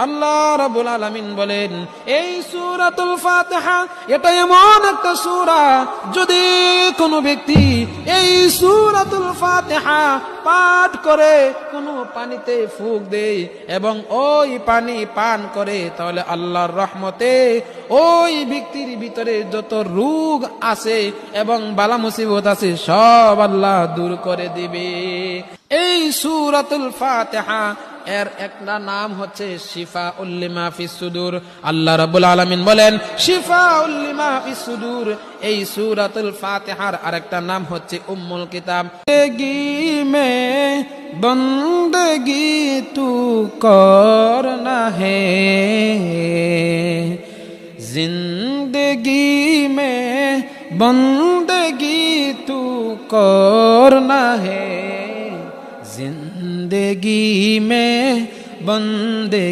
আল্লাহ রাব্বুল আলামিন বলেন, এই সূরাতুল ফাতিহা এটা এমন একটা সূরা, যদি কোনো ব্যক্তি এই সূরাতুল ফাতিহা পাঠ করে কোনো পানিতে ফুঁক দেয় এবং ওই পানি পান করে, তাহলে আল্লাহর রহমতে ওই ব্যক্তির ভিতরে যত রোগ আছে এবং বালা মুসিবত আছে সব আল্লাহ দূর করে দিবে। এই সূরাতুল ফাতিহা এর একটা নাম হচ্ছে শিফাউল লিমা ফিস সুদূর। আল্লাহ রাব্বুল আলামিন বলেন শিফাউল লিমা ফিস সুদূর। এই সূরাতুল ফাতিহার আরেকটা নাম হচ্ছে উম্মুল কিতাব। জিন্দেগি মে বন্দেগি তু করনা হে, जिंदगी में बंदगी तू करना है, जिंदगी में बंदगी